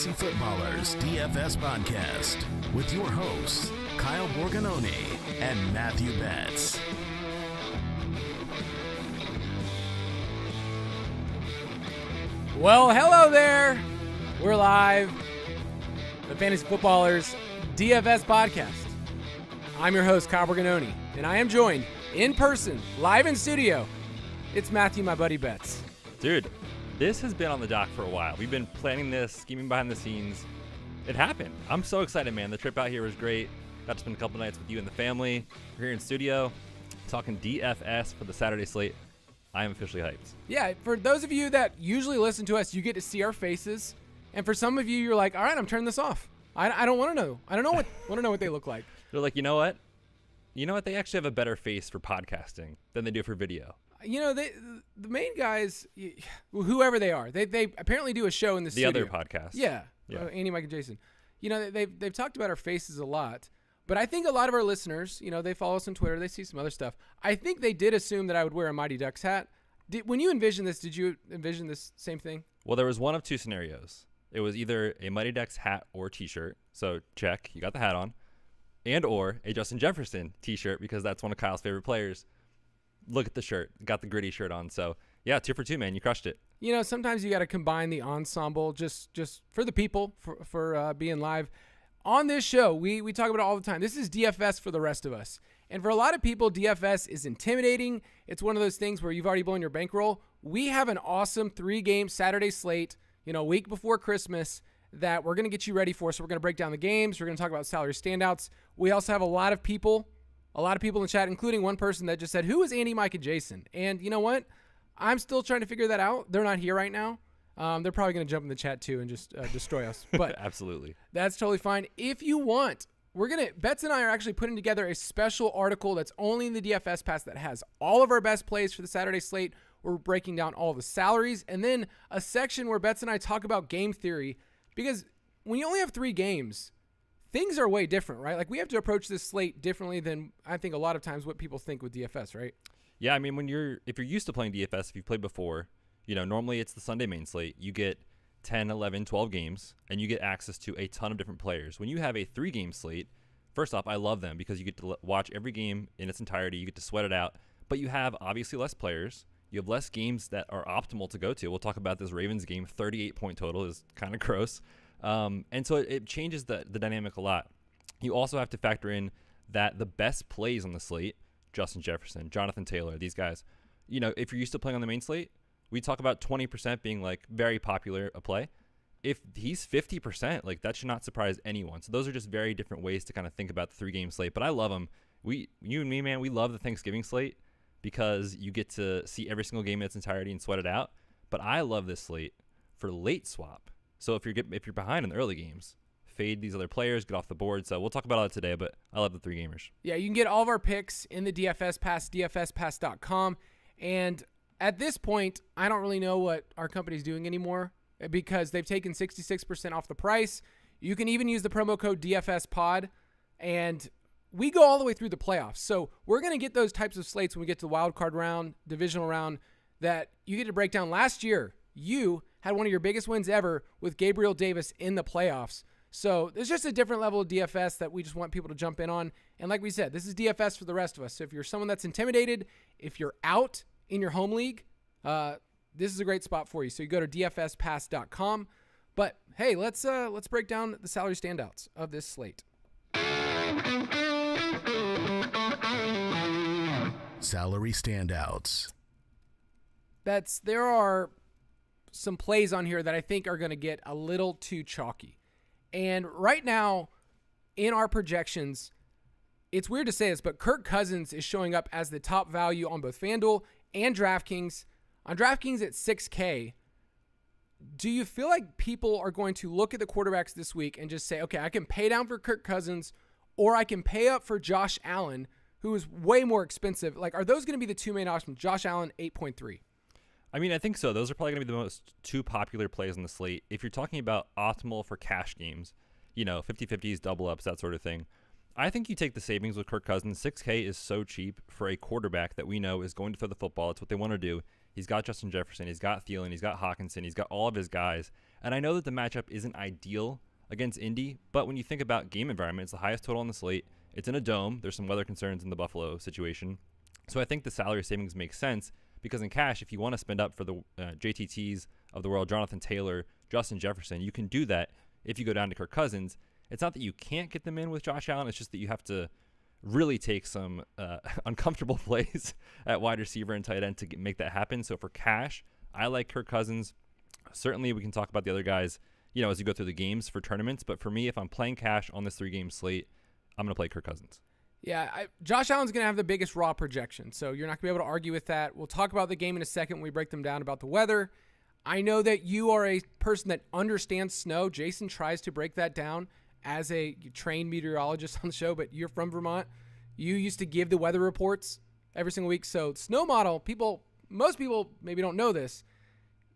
Fantasy Footballers DFS Podcast with your hosts, Kyle Borganoni and Matthew Betz. Well, hello there. We're live. The Fantasy Footballers DFS Podcast. I'm your host, Kyle Borganoni, and I am joined in person, live in studio. It's Matthew, my buddy Betz. Dude, this has been on the dock for a while. We've been planning this, scheming behind the scenes. It happened. I'm so excited, man. The trip out here was great. Got to spend a couple nights with you and the family. We're here in studio talking DFS for the Saturday slate. I am officially hyped. Yeah, for those of you that usually listen to us, you get to see our faces. And for some of you, you're like, all right, I'm turning this off. I don't want to know. I don't know want to know what they look like. They're like, you know what? They actually have a better face for podcasting than they do for video. You know, the main guys, whoever they are, they apparently do a show in the studio. The other podcast. Yeah. Andy, Mike, and Jason. You know, they've talked about our faces a lot. But I think a lot of our listeners, you know, they follow us on Twitter. They see some other stuff. I think they did assume that I would wear a Mighty Ducks hat. When you envisioned this, did you envision this same thing? Well, there was one of two scenarios. It was either a Mighty Ducks hat or T-shirt. So check, you got the hat on. And or a Justin Jefferson T-shirt because that's one of Kyle's favorite players. Look at the shirt. Got the gritty shirt on. So, yeah, 2 for 2, man. You crushed it. You know, sometimes you got to combine the ensemble just for the people, for being live. On this show, we talk about it all the time. This is DFS for the rest of us. And for a lot of people, DFS is intimidating. It's one of those things where you've already blown your bankroll. We have an awesome 3-game Saturday slate, you know, a week before Christmas that we're going to get you ready for. So we're going to break down the games. We're going to talk about salary standouts. We also have a lot of people in the chat, including one person that just said, who is Andy, Mike, and Jason? And you know what? I'm still trying to figure that out. They're not here right now. They're probably going to jump in the chat too and just destroy us. But absolutely. That's totally fine. If you want, Betz and I are actually putting together a special article that's only in the DFS Pass that has all of our best plays for the Saturday slate. We're breaking down all the salaries and then a section where Betz and I talk about game theory because when you only have 3 games, things are way different, right? Like we have to approach this slate differently than I think a lot of times what people think with DFS, right? Yeah, I mean, if you're used to playing DFS, if you've played before, you know, normally it's the Sunday main slate. You get 10, 11, 12 games, and you get access to a ton of different players. When you have a 3-game slate, first off, I love them because you get to watch every game in its entirety. You get to sweat it out, but you have obviously less players. You have less games that are optimal to go to. We'll talk about this Ravens game. 38-point total is kind of gross. And so it changes the dynamic a lot. You also have to factor in that the best plays on the slate, Justin Jefferson, Jonathan Taylor, these guys, you know, if you're used to playing on the main slate, we talk about 20% being like very popular a play. If he's 50%, like that should not surprise anyone. So those are just very different ways to kind of think about the 3-game slate. But I love them. You and me, man, we love the Thanksgiving slate because you get to see every single game in its entirety and sweat it out. But I love this slate for late swap. So if you're behind in the early games, fade these other players, get off the board. So we'll talk about all that today, but I love the 3-gamers. Yeah, you can get all of our picks in the DFS Pass, dfspass.com. And at this point, I don't really know what our company's doing anymore because they've taken 66% off the price. You can even use the promo code DFSPod, and we go all the way through the playoffs. So we're going to get those types of slates when we get to the wild card round, divisional round, that you get to break down. Last year, you had one of your biggest wins ever with Gabriel Davis in the playoffs. So there's just a different level of DFS that we just want people to jump in on. And like we said, this is DFS for the rest of us. So if you're someone that's intimidated, if you're out in your home league, this is a great spot for you. So you go to dfspass.com. But hey, let's break down the salary standouts of this slate. Salary standouts. There are some plays on here that I think are going to get a little too chalky. And right now, in our projections, it's weird to say this, but Kirk Cousins is showing up as the top value on both FanDuel and DraftKings. On DraftKings at $6K, do you feel like people are going to look at the quarterbacks this week and just say, okay, I can pay down for Kirk Cousins or I can pay up for Josh Allen, who is way more expensive? Like, are those going to be the two main options? Josh Allen, 8.3. I mean, I think so. Those are probably going to be the two popular plays on the slate. If you're talking about optimal for cash games, you know, 50-50s, double ups, that sort of thing, I think you take the savings with Kirk Cousins. $6K is so cheap for a quarterback that we know is going to throw the football. It's what they want to do. He's got Justin Jefferson. He's got Thielen. He's got Hawkinson. He's got all of his guys. And I know that the matchup isn't ideal against Indy, but when you think about game environment, it's the highest total on the slate. It's in a dome. There's some weather concerns in the Buffalo situation. So I think the salary savings makes sense because in cash, if you want to spend up for the JTTs of the world, Jonathan Taylor, Justin Jefferson, you can do that if you go down to Kirk Cousins. It's not that you can't get them in with Josh Allen. It's just that you have to really take some uncomfortable plays at wide receiver and tight end to make that happen. So for cash, I like Kirk Cousins. Certainly we can talk about the other guys, as you go through the games for tournaments. But for me, if I'm playing cash on this 3-game slate, I'm going to play Kirk Cousins. Yeah, Josh Allen's going to have the biggest raw projection, so you're not going to be able to argue with that. We'll talk about the game in a second when we break them down about the weather. I know that you are a person that understands snow. Jason tries to break that down as a trained meteorologist on the show, but you're from Vermont. You used to give the weather reports every single week. So snow model, most people maybe don't know this.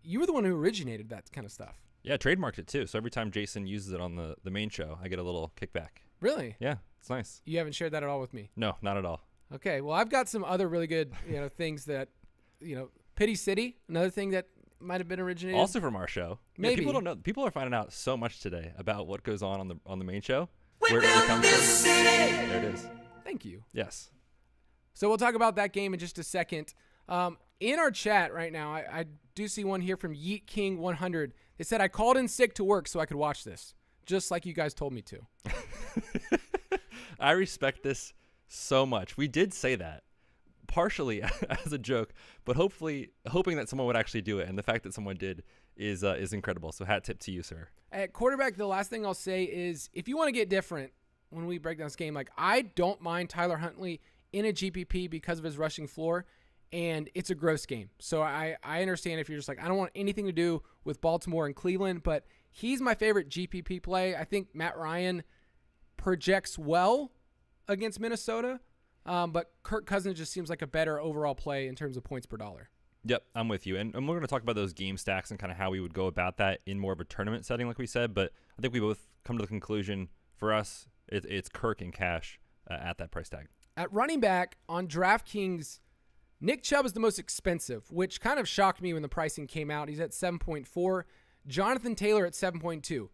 You were the one who originated that kind of stuff. Yeah, trademarked it too. So every time Jason uses it on the main show, I get a little kickback. Really? Yeah, it's nice. You haven't shared that at all with me? No, not at all. Okay, well, I've got some other really good things that, Pity City, another thing that might have been originated. Also from our show. Maybe. Yeah, people don't know. People are finding out so much today about what goes on the main show. Where it comes from. There it is. Thank you. Yes. So we'll talk about that game in just a second. In our chat right now, I do see one here from Yeet King 100. They said, I called in sick to work so I could watch this, just like you guys told me to. I respect this so much. We did say that, partially as a joke, but hoping that someone would actually do it. And the fact that someone did is incredible. So hat tip to you, sir. At quarterback, the last thing I'll say is if you want to get different when we break down this game, like I don't mind Tyler Huntley in a GPP because of his rushing floor, and it's a gross game. So I understand if you're just like, I don't want anything to do with Baltimore and Cleveland, but he's my favorite GPP play. I think Matt Ryan projects well against Minnesota, but Kirk Cousins just seems like a better overall play in terms of points per dollar. Yep, I'm with you. And we're going to talk about those game stacks and kind of how we would go about that in more of a tournament setting, like we said. But I think we both come to the conclusion, for us, it's Kirk and cash at that price tag. At running back on DraftKings, Nick Chubb is the most expensive, which kind of shocked me when the pricing came out. He's at 7.4. Jonathan Taylor at 7.2.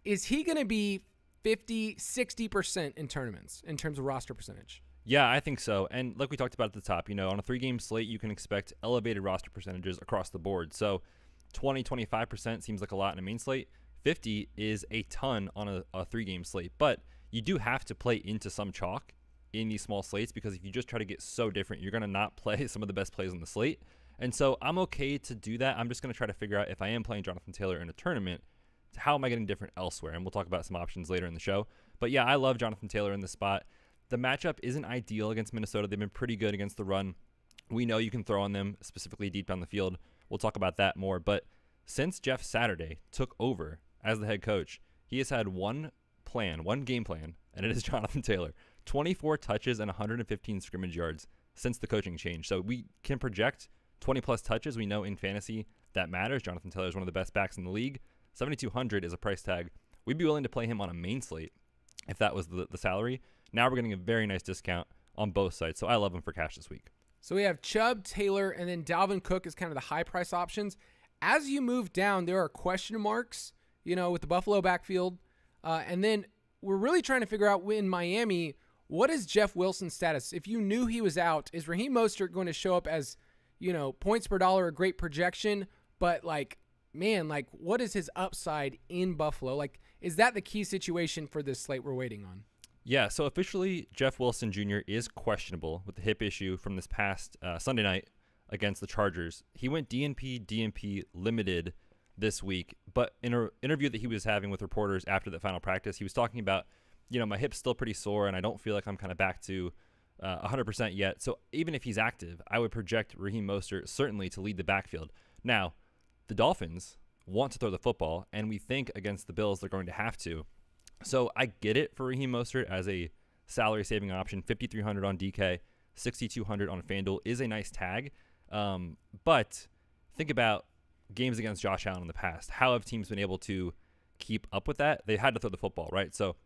Is he going to be 50, 60% in tournaments in terms of roster percentage? Yeah, I think so. And like we talked about at the top, on a 3-game slate, you can expect elevated roster percentages across the board. So 20, 25% seems like a lot in a main slate. 50 is a ton on a 3-game slate. But you do have to play into some chalk in these small slates, because if you just try to get so different, you're going to not play some of the best plays on the slate. And so I'm okay to do that. I'm just going to try to figure out if I am playing Jonathan Taylor in a tournament, how am I getting different elsewhere? And we'll talk about some options later in the show. But yeah, I love Jonathan Taylor in this spot. The matchup isn't ideal against Minnesota. They've been pretty good against the run. We know you can throw on them, specifically deep down the field. We'll talk about that more. But since Jeff Saturday took over as the head coach, he has had one game plan, and it is Jonathan Taylor. 24 touches and 115 scrimmage yards since the coaching change. So we can project 20-plus touches. We know in fantasy that matters. Jonathan Taylor is one of the best backs in the league. 7,200 is a price tag. We'd be willing to play him on a main slate if that was the salary. Now we're getting a very nice discount on both sides. So I love him for cash this week. So we have Chubb, Taylor, and then Dalvin Cook is kind of the high price options. As you move down, there are question marks, with the Buffalo backfield. And then we're really trying to figure out in Miami, what is Jeff Wilson's status? If you knew he was out, is Raheem Mostert going to show up as, points per dollar, a great projection, but what is his upside in Buffalo? Is that the key situation for this slate we're waiting on? Yeah, so officially, Jeff Wilson Jr. is questionable with the hip issue from this past Sunday night against the Chargers. He went DNP limited this week, but in an interview that he was having with reporters after the final practice, he was talking about, my hip's still pretty sore and I don't feel like I'm kind of back to 100% yet. So even if he's active, I would project Raheem Mostert certainly to lead the backfield. Now, the Dolphins want to throw the football, and we think against the Bills they're going to have to. So I get it for Raheem Mostert as a salary-saving option. 5,300 on DK, 6,200 on FanDuel is a nice tag. But think about games against Josh Allen in the past. How have teams been able to keep up with that? They had to throw the football, right? So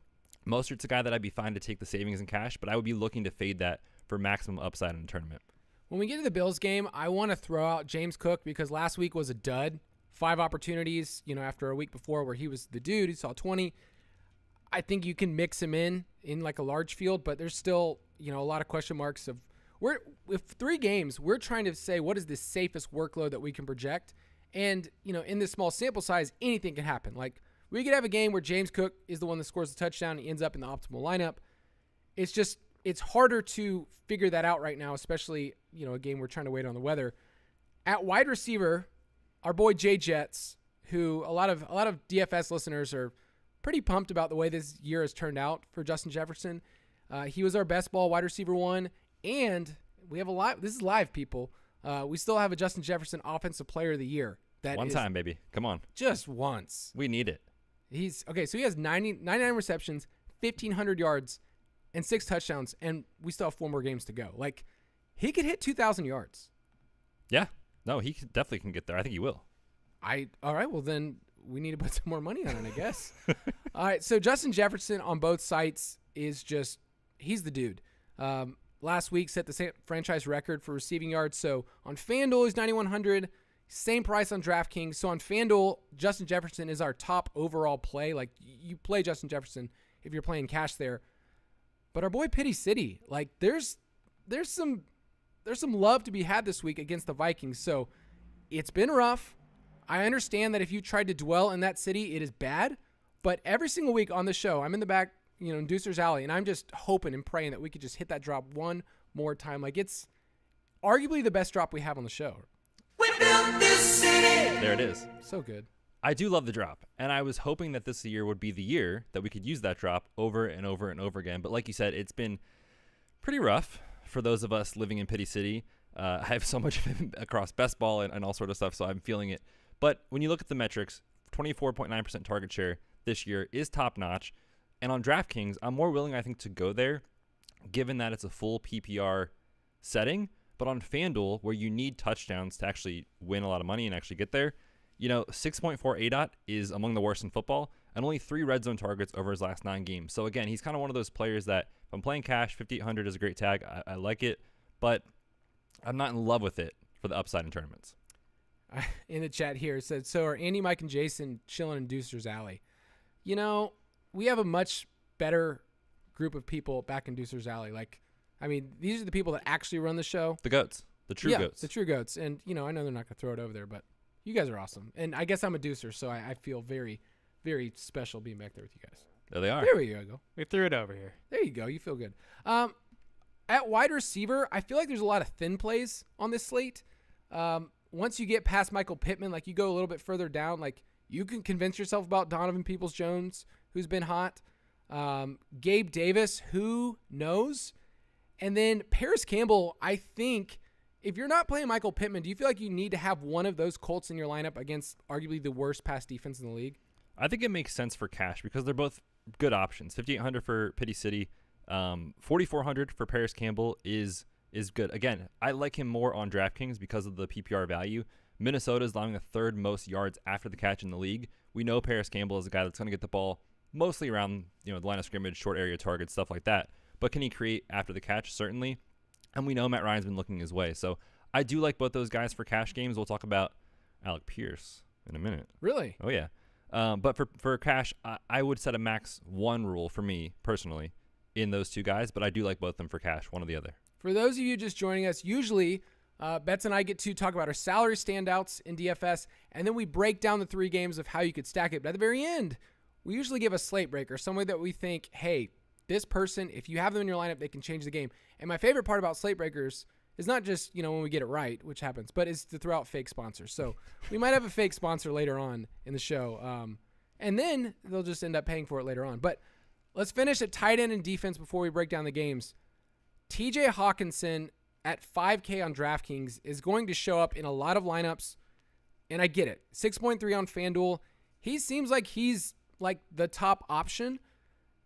Mostert's a guy that I'd be fine to take the savings in cash, but I would be looking to fade that for maximum upside in the tournament. When we get to the Bills game, I want to throw out James Cook because last week was a dud. 5 opportunities, after a week before where he was the dude. He saw 20. I think you can mix him in like a large field, but there's still, a lot of question marks of with 3 games, we're trying to say what is the safest workload that we can project. And, in this small sample size, anything can happen. Like we could have a game where James Cook is the one that scores the touchdown and he ends up in the optimal lineup. It's harder to figure that out right now, especially, a game we're trying to wait on the weather. At wide receiver, our boy Jay Jets, who a lot of DFS listeners are pretty pumped about the way this year has turned out for Justin Jefferson. He was our best ball wide receiver 1, and we have a lot. This is live, people. We still have a Justin Jefferson Offensive Player of the Year. One time, baby. Come on. Just once. We need it. So he has 99 receptions, 1,500 yards, and 6 touchdowns, and we still have 4 more games to go. Like, he could hit 2,000 yards. Yeah. No, he definitely can get there. I think he will. All right, well, then we need to put some more money on it, I guess. All right, so Justin Jefferson on both sites is he's the dude. Last week set the franchise record for receiving yards. So on FanDuel, he's 9,100. Same price on DraftKings. So on FanDuel, Justin Jefferson is our top overall play. Like, you play Justin Jefferson if you're playing cash there. But our boy Pity City, like, there's some love to be had this week against the Vikings. So it's been rough. I understand that if you tried to dwell in that city, it is bad. But every single week on the show, I'm in the back, in Deucer's Alley, and I'm just hoping and praying that we could just hit that drop one more time. Like, it's arguably the best drop we have on the show. We built this city. There it is. So good. I do love the drop, and I was hoping that this year would be the year that we could use that drop over and over and over again. But like you said, it's been pretty rough for those of us living in Pity City. I have so much across best ball and all sort of stuff, so I'm feeling it. But when you look at the metrics, 24.9% target share this year is top-notch. And on DraftKings, I'm more willing, I think, to go there, given that it's a full PPR setting. But on FanDuel, where you need touchdowns to actually win a lot of money and actually get there, 6.4 ADOT is among the worst in football, and only 3 red zone targets over his last 9 games. So again, he's kind of one of those players that if I'm playing cash, 5,800 is a great tag. I like it, but I'm not in love with it for the upside in tournaments. In the chat here, it said, so are Andy, Mike, and Jason chilling in Deucer's Alley? We have a much better group of people back in Deucer's Alley. Like, these are the people that actually run the show. The goats. The true goats. The true goats. And, I know they're not going to throw it over there, but you guys are awesome. And I guess I'm a Deucer, so I feel very, very special being back there with you guys. There they are. There we go. We threw it over here. There you go. You feel good. At wide receiver, I feel like there's a lot of thin plays on this slate. Once you get past Michael Pittman, like you go a little bit further down, like you can convince yourself about Donovan Peoples-Jones, who's been hot. Gabe Davis, who knows? And then Paris Campbell, I think if you're not playing Michael Pittman, do you feel like you need to have one of those Colts in your lineup against arguably the worst pass defense in the league? I think it makes sense for cash because they're both good options. 5,800 for Pity City, 4,400 for Paris Campbell is good. Again, I like him more on DraftKings because of the PPR value. Minnesota is allowing the 3rd most yards after the catch in the league. We know Paris Campbell is a guy that's going to get the ball mostly around the line of scrimmage, short area targets, stuff like that. But can he create after the catch? Certainly. And we know Matt Ryan's been looking his way. So I do like both those guys for cash games. We'll talk about Alec Pierce in a minute. Really? Oh, yeah. But for cash, I would set a max 1 rule for me personally in those 2 guys. But I do like both of them for cash, one or the other. For those of you just joining us, usually Betz and I get to talk about our salary standouts in DFS, and then we break down the 3 games of how you could stack it. But at the very end, we usually give a slate breaker, somebody that we think, hey, this person, if you have them in your lineup, they can change the game. And my favorite part about slate breakers is not just, when we get it right, which happens, but is to throw out fake sponsors. So we might have a fake sponsor later on in the show, and then they'll just end up paying for it later on. But let's finish at tight end and defense before we break down the games. TJ Hawkinson at 5K on DraftKings is going to show up in a lot of lineups, and I get it. 6.3 on FanDuel. He seems like he's like the top option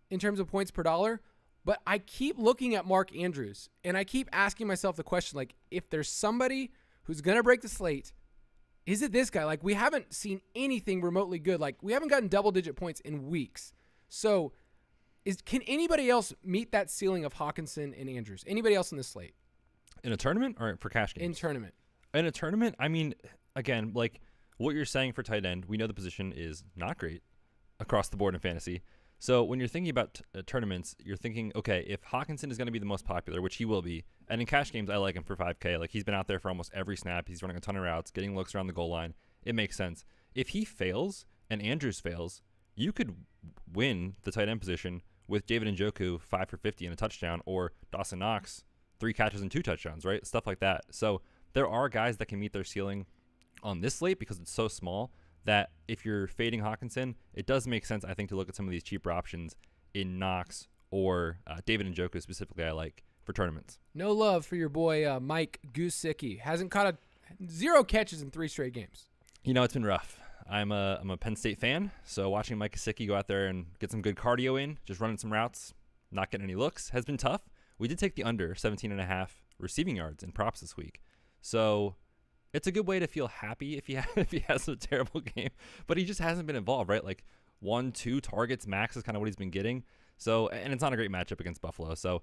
in terms of points per dollar, but I keep looking at Mark Andrews, and I keep asking myself the question, like, if there's somebody who's going to break the slate, is it this guy? Like, we haven't seen anything remotely good. Like, we haven't gotten double-digit points in weeks. So Can anybody else meet that ceiling of Hawkinson and Andrews? Anybody else in this slate? In a tournament or for cash games? In tournament. In a tournament, I mean, again, like what you're saying for tight end, we know the position is not great across the board in fantasy. So when you're thinking about tournaments, you're thinking, okay, if Hawkinson is going to be the most popular, which he will be, and in cash games, I like him for 5K. Like he's been out there for almost every snap. He's running a ton of routes, getting looks around the goal line. It makes sense. If he fails and Andrews fails, you could win the tight end position with David Njoku 5 for 50 and a touchdown, or Dawson Knox 3 catches and 2 touchdowns, right? Stuff like that. So there are guys that can meet their ceiling on this slate because it's so small that if you're fading Hawkinson, it does make sense, I think, to look at some of these cheaper options in Knox or David Njoku specifically I like for tournaments. No love for your boy Mike Gesicki. Hasn't caught 0 catches in 3 straight games. You know, it's been rough. I'm a Penn State fan, so watching Mike Gesicki go out there and get some good cardio in, just running some routes, not getting any looks, has been tough. We did take the under 17.5 receiving yards in props this week. So it's a good way to feel happy if he has a terrible game, but he just hasn't been involved, right? Like 1-2 targets max is kind of what he's been getting. So, and it's not a great matchup against Buffalo. So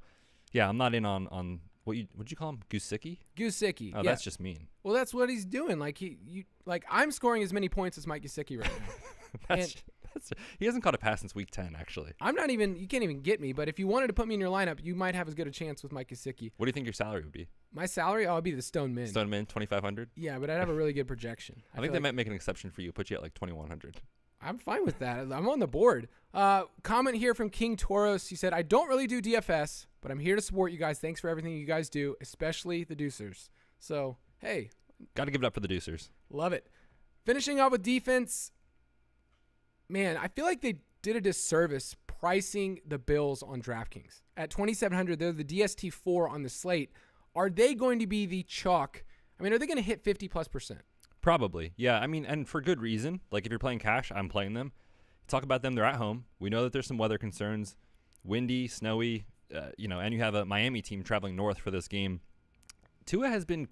yeah, I'm not in on what'd you call him? Gesicki? Gesicki. Oh, yeah. That's just mean. Well, that's what he's doing. Like I'm scoring as many points as Mike Gesicki right now. He hasn't caught a pass since week 10, actually. You can't even get me, but if you wanted to put me in your lineup, you might have as good a chance with Mike Gesicki. What do you think your salary would be? My salary? Oh, I'd be the Stone Min. Stone Min, 2,500? Yeah, but I'd have a really good projection. I think they might make an exception for you, put you at like 2,100. I'm fine with that. I'm on the board. Comment here from King Toros. He said, I don't really do DFS, but I'm here to support you guys. Thanks for everything you guys do, especially the Deucers. So, hey. Got to give it up for the Deucers. Love it. Finishing off with defense. Man, I feel like they did a disservice pricing the Bills on DraftKings. At 2,700, they're the DST4 on the slate. Are they going to be the chalk? I mean, are they going to hit 50+%? Probably. Yeah, I mean, and for good reason. Like, if you're playing cash, I'm playing them. Talk about them. They're at home. We know that there's some weather concerns. Windy, snowy, and you have a Miami team traveling north for this game. Tua has been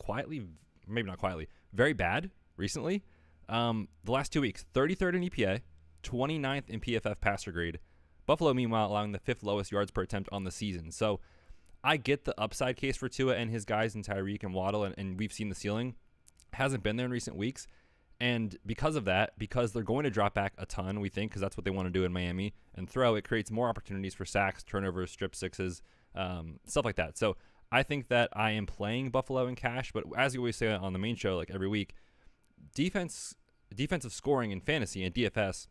maybe not quietly, very bad recently. The last 2 weeks, 33rd in EPA, 29th in PFF passer grade. Buffalo, meanwhile, allowing the 5th lowest yards per attempt on the season. So I get the upside case for Tua and his guys in Tyreek and Waddle, and we've seen the ceiling. Hasn't been there in recent weeks. And because of that, because they're going to drop back a ton, we think, because that's what they want to do in Miami, and throw, it creates more opportunities for sacks, turnovers, strip sixes, stuff like that. So I think that I am playing Buffalo in cash, but as you always say on the main show, like every week, defensive scoring in fantasy and DFS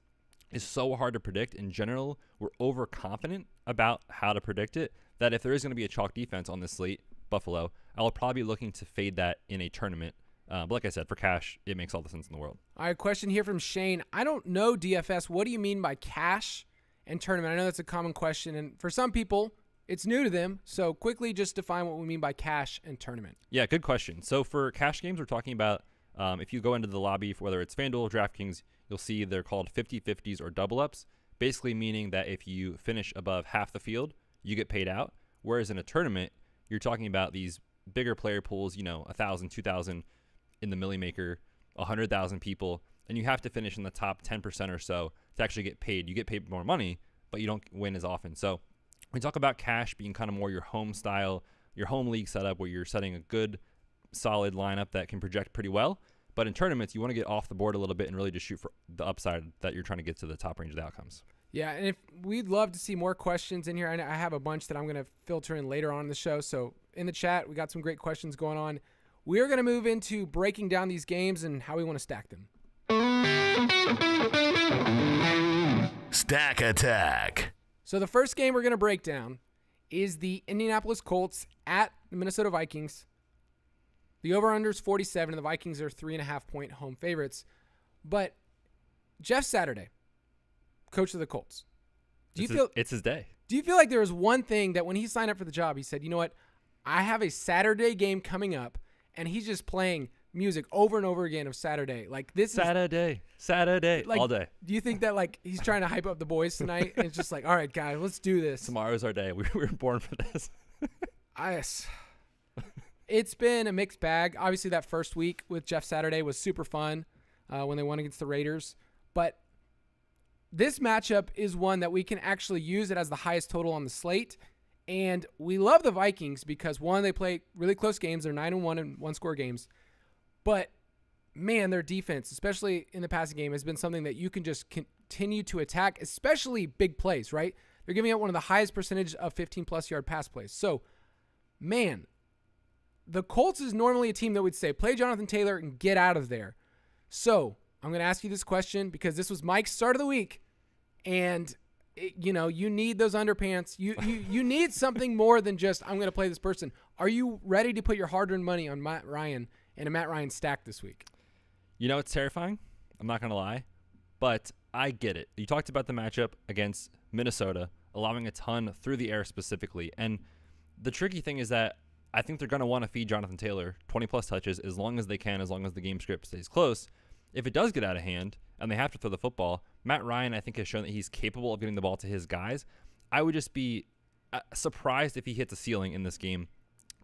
is so hard to predict. In general, we're overconfident about how to predict it, that if there is going to be a chalk defense on this slate, Buffalo, I'll probably be looking to fade that in a tournament. But like I said, for cash, it makes all the sense in the world. All right, question here from Shane. I don't know DFS. What do you mean by cash and tournament? I know that's a common question, and for some people, it's new to them. So quickly just define what we mean by cash and tournament. Yeah, good question. So for cash games, we're talking about if you go into the lobby, for whether it's FanDuel or DraftKings, you'll see they're called 50-50s or double-ups, basically meaning that if you finish above half the field, you get paid out. Whereas in a tournament, you're talking about these bigger player pools, 1,000, 2,000 in the Millie Maker, 100,000 people, and you have to finish in the top 10% or so to actually get paid. You get paid more money, but you don't win as often. So we talk about cash being kind of more your home style, your home league setup where you're setting a good, solid lineup that can project pretty well. But in tournaments, you want to get off the board a little bit and really just shoot for the upside that you're trying to get to the top range of the outcomes. Yeah, and we'd love to see more questions in here. I have a bunch that I'm going to filter in later on in the show. So in the chat, we got some great questions going on. We're going to move into breaking down these games and how we want to stack them. Stack Attack. So the first game we're going to break down is the Indianapolis Colts at the Minnesota Vikings. The over-under is 47, and the Vikings are 3.5-point home favorites. But Jeff Saturday, coach of the Colts, it's his day. Do you feel like there was one thing that when he signed up for the job, he said, you know what, I have a Saturday game coming up, and he's just playing music over and over again of Saturday. Like this Saturday, like, all day. Do you think that like he's trying to hype up the boys tonight? And it's just like, all right, guys, let's do this. Tomorrow's our day. We were born for this. It's been a mixed bag. Obviously, that first week with Jeff Saturday was super fun when they won against the Raiders. But this matchup is one that we can actually use it as the highest total on the slate. And we love the Vikings because, one, they play really close games. They're 9-1 in one-score games. But, man, their defense, especially in the passing game, has been something that you can just continue to attack, especially big plays, right? They're giving up one of the highest percentage of 15-plus yard pass plays. So, man, the Colts is normally a team that would say, play Jonathan Taylor and get out of there. So, I'm going to ask you this question because this was Mike's start of the week, and you need those underpants. You need something more than just, I'm going to play this person. Are you ready to put your hard-earned money on Matt Ryan and a Matt Ryan stack this week? It's terrifying. I'm not going to lie, but I get it. You talked about the matchup against Minnesota, allowing a ton through the air specifically. And the tricky thing is that I think they're going to want to feed Jonathan Taylor 20-plus touches as long as they can, as long as the game script stays close. If it does get out of hand and they have to throw the football, Matt Ryan, I think, has shown that he's capable of getting the ball to his guys. I would just be surprised if he hits a ceiling in this game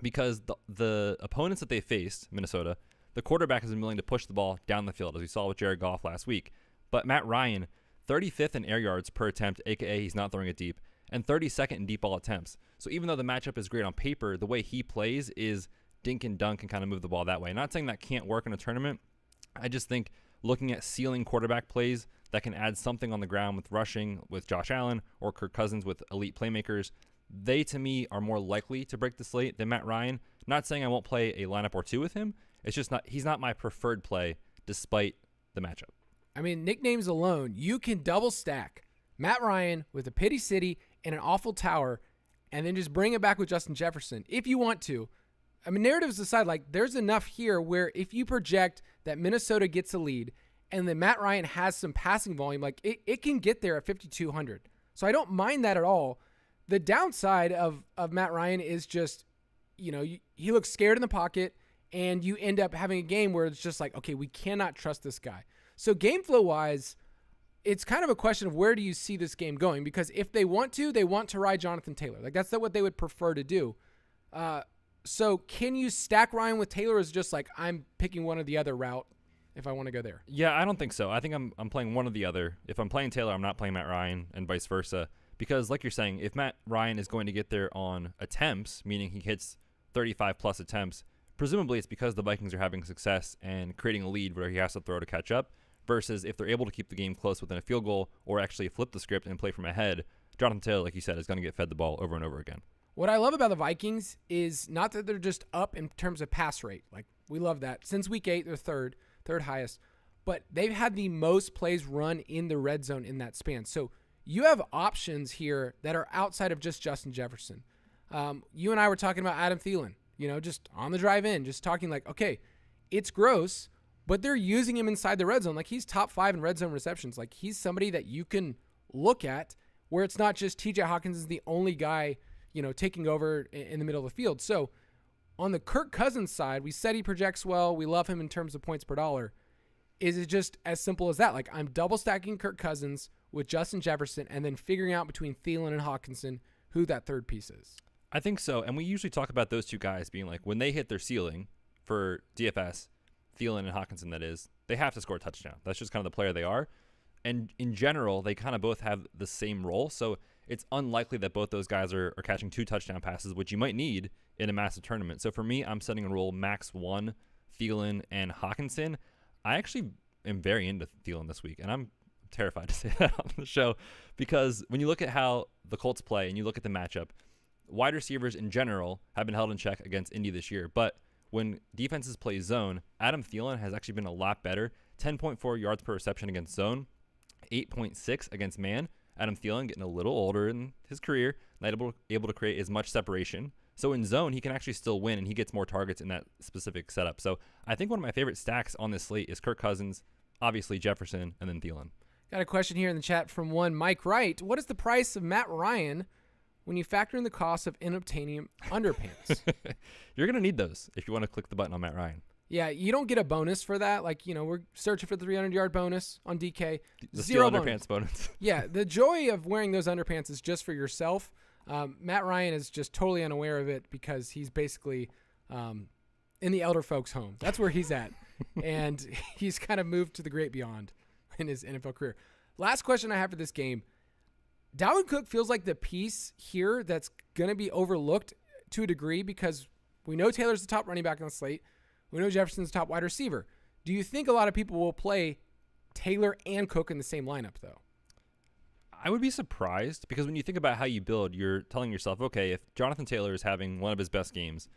because the opponents that they faced, Minnesota, the quarterback has been willing to push the ball down the field, as we saw with Jared Goff last week. But Matt Ryan, 35th in air yards per attempt, a.k.a. he's not throwing it deep, and 32nd in deep ball attempts. So even though the matchup is great on paper, the way he plays is dink and dunk and kind of move the ball that way. Not saying that can't work in a tournament. I just think looking at ceiling quarterback plays that can add something on the ground with rushing with Josh Allen or Kirk Cousins with elite playmakers, they to me are more likely to break the slate than Matt Ryan. Not saying I won't play a lineup or two with him. It's just he's not my preferred play despite the matchup. I mean, nicknames alone, you can double stack Matt Ryan with a Pity City and an awful tower and then just bring it back with Justin Jefferson if you want to. I mean, narratives aside, there's enough here where if you project that Minnesota gets a lead and then Matt Ryan has some passing volume, it can get there at 5,200. So I don't mind that at all. The downside of Matt Ryan is just, he looks scared in the pocket and you end up having a game where it's just okay, we cannot trust this guy. So game flow wise, it's kind of a question of where do you see this game going? Because if they want to ride Jonathan Taylor. That's not what they would prefer to do. So can you stack Ryan with Taylor, or is it just I'm picking one or the other route if I want to go there? Yeah, I don't think so. I think I'm playing one or the other. If I'm playing Taylor, I'm not playing Matt Ryan, and vice versa. Because like you're saying, if Matt Ryan is going to get there on attempts, meaning he hits 35-plus attempts, presumably it's because the Vikings are having success and creating a lead where he has to throw to catch up, versus if they're able to keep the game close within a field goal or actually flip the script and play from ahead, Jonathan Taylor, like you said, is going to get fed the ball over and over again. What I love about the Vikings is not that they're just up in terms of pass rate. We love that. Since week 8, they're third highest. But they've had the most plays run in the red zone in that span. So you have options here that are outside of just Justin Jefferson. You and I were talking about Adam Thielen, just on the drive in, just talking okay, it's gross, but they're using him inside the red zone. He's top 5 in red zone receptions. He's somebody that you can look at where it's not just TJ Hawkins is the only guy taking over in the middle of the field. So on the Kirk Cousins side, we said he projects well. We love him in terms of points per dollar. Is it just as simple as that? I'm double stacking Kirk Cousins with Justin Jefferson and then figuring out between Thielen and Hawkinson who that third piece is. I think so. And we usually talk about those two guys being when they hit their ceiling for DFS, Thielen and Hawkinson, that is, they have to score a touchdown. That's just kind of the player they are. And in general, they kind of both have the same role. So it's unlikely that both those guys are catching 2 touchdown passes, which you might need in a massive tournament. So for me, I'm setting a rule max 1, Thielen and Hawkinson. I actually am very into Thielen this week, and I'm terrified to say that on the show because when you look at how the Colts play and you look at the matchup, wide receivers in general have been held in check against Indy this year. But when defenses play zone, Adam Thielen has actually been a lot better. 10.4 yards per reception against zone, 8.6 against man. Adam Thielen getting a little older in his career, not able to create as much separation. So in zone, he can actually still win, and he gets more targets in that specific setup. So I think one of my favorite stacks on this slate is Kirk Cousins, obviously Jefferson, and then Thielen. Got a question here in the chat from one Mike Wright. What is the price of Matt Ryan when you factor in the cost of unobtainium underpants? You're going to need those if you want to click the button on Matt Ryan. Yeah, you don't get a bonus for that. We're searching for the 300-yard bonus on DK. The Zero steel underpants bonus. Yeah, the joy of wearing those underpants is just for yourself. Matt Ryan is just totally unaware of it because he's basically in the elder folks' home. That's where he's at. And he's kind of moved to the great beyond in his NFL career. Last question I have for this game. Dalvin Cook feels like the piece here that's going to be overlooked to a degree because we know Taylor's the top running back on the slate. We know Jefferson's the top wide receiver. Do you think a lot of people will play Taylor and Cook in the same lineup, though? I would be surprised because when you think about how you build, you're telling yourself, okay, if Jonathan Taylor is having one of his best games,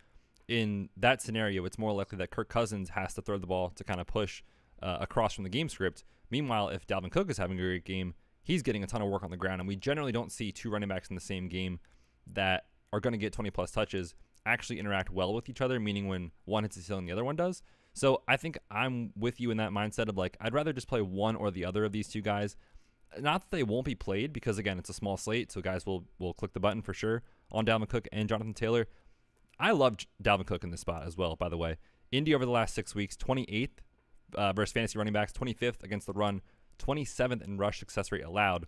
in that scenario, it's more likely that Kirk Cousins has to throw the ball to kind of push across from the game script. Meanwhile, if Dalvin Cook is having a great game, he's getting a ton of work on the ground, and we generally don't see two running backs in the same game that are going to get 20-plus touches actually interact well with each other, meaning when one hits the ceiling, the other one does. So I think I'm with you in that mindset of like, I'd rather just play one or the other of these two guys. Not that they won't be played because, again, it's a small slate, so guys will click the button for sure on Dalvin Cook and Jonathan Taylor. I love Dalvin Cook in this spot as well, by the way. Indy over the last 6 weeks, 28th versus fantasy running backs, 25th against the run, 27th in rush success rate allowed.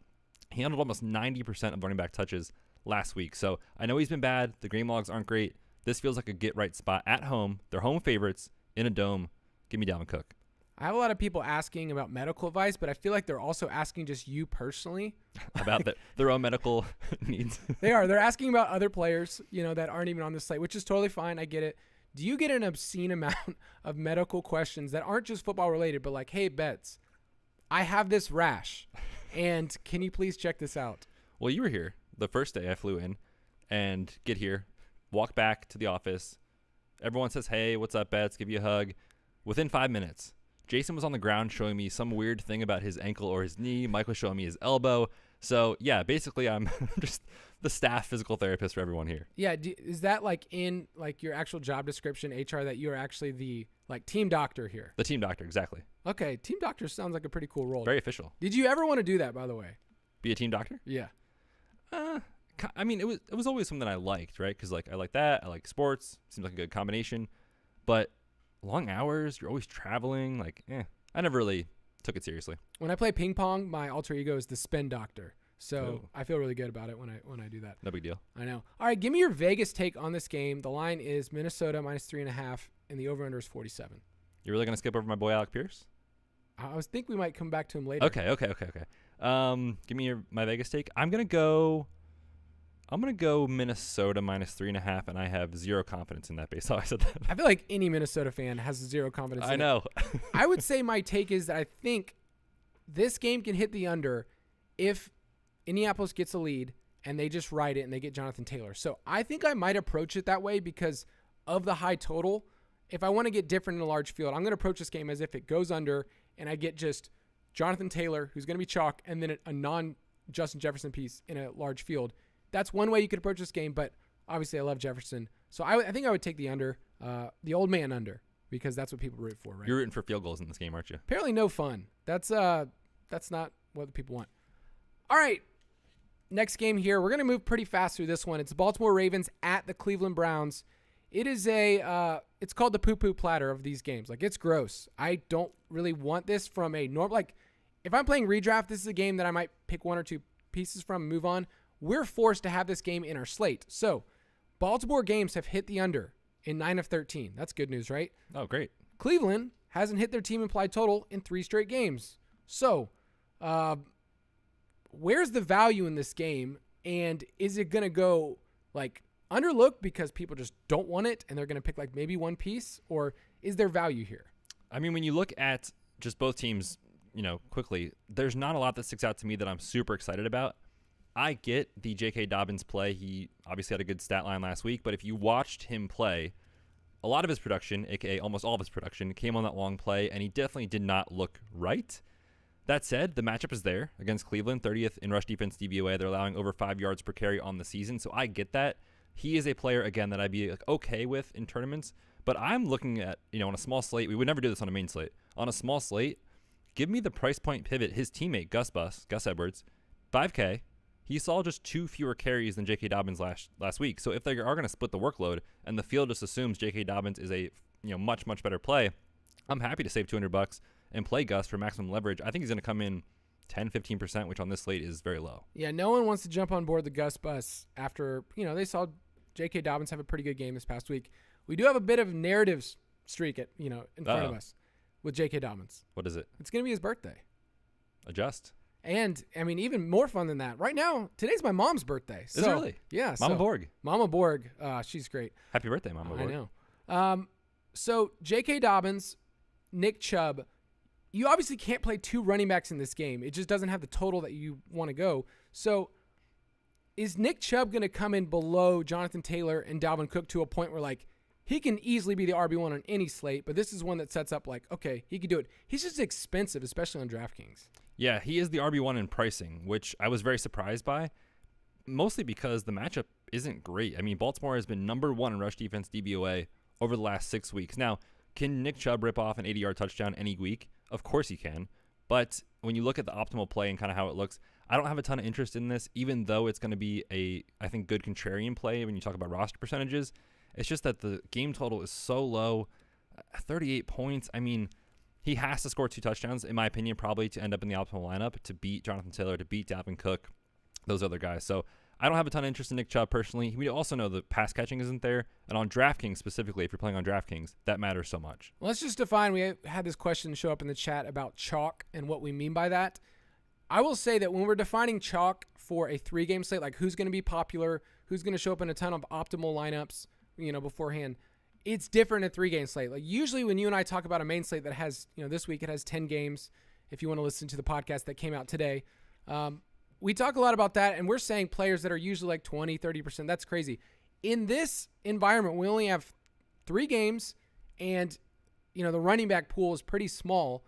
He handled almost 90% of running back touches last week. So I know he's been bad. The game logs aren't great. This feels like a get-right spot at home. They're home favorites in a dome. Give me Dalvin Cook. I have a lot of people asking about medical advice, but I feel like they're also asking just you personally. About their own medical needs. They are. They're asking about other players, that aren't even on the slate, which is totally fine. I get it. Do you get an obscene amount of medical questions that aren't just football related, but like, hey, Betz, I have this rash, and can you please check this out? Well, you were here the first day I flew in and get here, walk back to the office. Everyone says, hey, what's up, Betz? Give you a hug. Within 5 minutes, Jason was on the ground showing me some weird thing about his ankle or his knee. Mike was showing me his elbow. So, yeah, basically I'm just the staff physical therapist for everyone here. Yeah, is that like in like your actual job description, HR, that you're actually the like team doctor here? The team doctor, exactly. Okay, team doctor sounds like a pretty cool role. Very official. Did you ever want to do that, by the way? Be a team doctor? Yeah. I mean, it was always something I liked, right? Because like I like that. I like sports. Seems like a good combination. But long hours, you're always traveling. Like, I never really took it seriously. When I play ping pong, my alter ego is the spin doctor. So I feel really good about it when I do that. No big deal. I know. All right, give me your Vegas take on this game. The line is Minnesota -3.5, and the over-under is 47. You're really going to skip over my boy Alec Pierce? I was think we might come back to him later. Okay. Give me my Vegas take. I'm gonna go Minnesota -3.5, and I have zero confidence in that based on how I said that. I feel like any Minnesota fan has zero confidence in I know. I would say my take is that I think this game can hit the under if Indianapolis gets a lead and they just ride it and they get Jonathan Taylor. So I think I might approach it that way because of the high total. If I want to get different in a large field, I'm going to approach this game as if it goes under and I get just Jonathan Taylor, who's going to be chalk, and then a non-Justin Jefferson piece in a large field. That's one way you could approach this game, but obviously I love Jefferson. So I think I would take the under, the old man under, because that's what people root for, right? You're rooting for field goals in this game, aren't you? Apparently no fun. That's not what the people want. All right, next game here. We're going to move pretty fast through this one. It's the Baltimore Ravens at the Cleveland Browns. It is it's called the poo-poo platter of these games. Like, it's gross. I don't really want this from a normal, like, if I'm playing redraft, this is a game that I might pick one or two pieces from and move on. We're forced to have this game in our slate. So, Baltimore games have hit the under in 9 of 13. That's good news, right? Oh, great. Cleveland hasn't hit their team implied total in 3 straight games. So, where's the value in this game? And is it going to go, like, underlooked because people just don't want it and they're going to pick, like, maybe one piece? Or is there value here? I mean, when you look at just both teams, quickly, there's not a lot that sticks out to me that I'm super excited about. I get the J.K. Dobbins play. He obviously had a good stat line last week, but if you watched him play, a lot of his production, a.k.a. almost all of his production, came on that long play, and he definitely did not look right. That said, the matchup is there against Cleveland, 30th in rush defense DVOA. They're allowing over 5 yards per carry on the season, so I get that. He is a player, again, that I'd be okay with in tournaments, but I'm looking at, on a small slate. We would never do this on a main slate. On a small slate, give me the price point pivot. His teammate, Gus Edwards, $5K. He saw just 2 fewer carries than J.K. Dobbins last week. So if they are going to split the workload and the field just assumes J.K. Dobbins is a much, much better play, I'm happy to save $200 and play Gus for maximum leverage. I think he's going to come in 10-15%, which on this slate is very low. Yeah, no one wants to jump on board the Gus bus after, they saw J.K. Dobbins have a pretty good game this past week. We do have a bit of narrative streak in front of us with J.K. Dobbins. What is it? It's going to be his birthday. Adjust. And, I mean, even more fun than that. Right now, today's my mom's birthday. Is it really? Yeah. Mama Borg. Mama Borg. She's great. Happy birthday, Mama Borg. I know. So, J.K. Dobbins, Nick Chubb, you obviously can't play 2 running backs in this game. It just doesn't have the total that you want to go. So, is Nick Chubb going to come in below Jonathan Taylor and Dalvin Cook to a point where, like, he can easily be the RB1 on any slate, but this is one that sets up like, okay, he could do it. He's just expensive, especially on DraftKings. Yeah, he is the RB1 in pricing, which I was very surprised by, mostly because the matchup isn't great. I mean, Baltimore has been number 1 in rush defense DVOA over the last 6 weeks. Now, can Nick Chubb rip off an 80-yard touchdown any week? Of course he can. But when you look at the optimal play and kind of how it looks, I don't have a ton of interest in this, even though it's going to be a, I think, good contrarian play when you talk about roster percentages. It's just that the game total is so low, 38 points. I mean, he has to score 2 touchdowns, in my opinion, probably to end up in the optimal lineup, to beat Jonathan Taylor, to beat Dalvin Cook, those other guys. So I don't have a ton of interest in Nick Chubb personally. We also know the pass catching isn't there. And on DraftKings specifically, if you're playing on DraftKings, that matters so much. Let's just define, we had this question show up in the chat about chalk and what we mean by that. I will say that when we're defining chalk for a 3-game slate, like who's going to be popular, who's going to show up in a ton of optimal lineups, beforehand, it's different in a 3-game slate. Like usually when you and I talk about a main slate that has, this week it has 10 games. If you want to listen to the podcast that came out today, we talk a lot about that, and we're saying players that are usually like 20, 30%. That's crazy. In this environment, we only have 3 games, and, the running back pool is pretty small.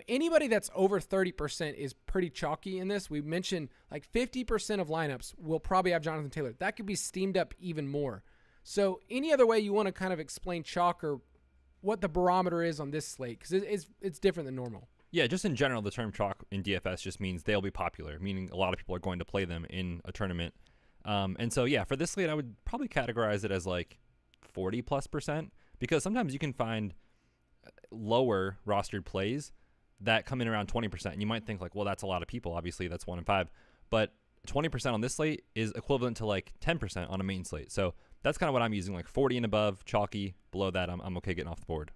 Anybody that's over 30% is pretty chalky in this. We mentioned like 50% of lineups will probably have Jonathan Taylor. That could be steamed up even more. So any other way you want to kind of explain chalk or what the barometer is on this slate, because it's different than normal. Yeah, just in general, the term chalk in DFS just means they'll be popular, meaning a lot of people are going to play them in a tournament. And so, yeah, for this slate, I would probably categorize it as like 40+%, because sometimes you can find lower rostered plays that come in around 20%. And you might think like, well, that's a lot of people. Obviously, that's 1 in 5. But 20% on this slate is equivalent to like 10% on a main slate. So that's kind of what I'm using, like 40 and above, chalky. Below that, I'm okay getting off the board.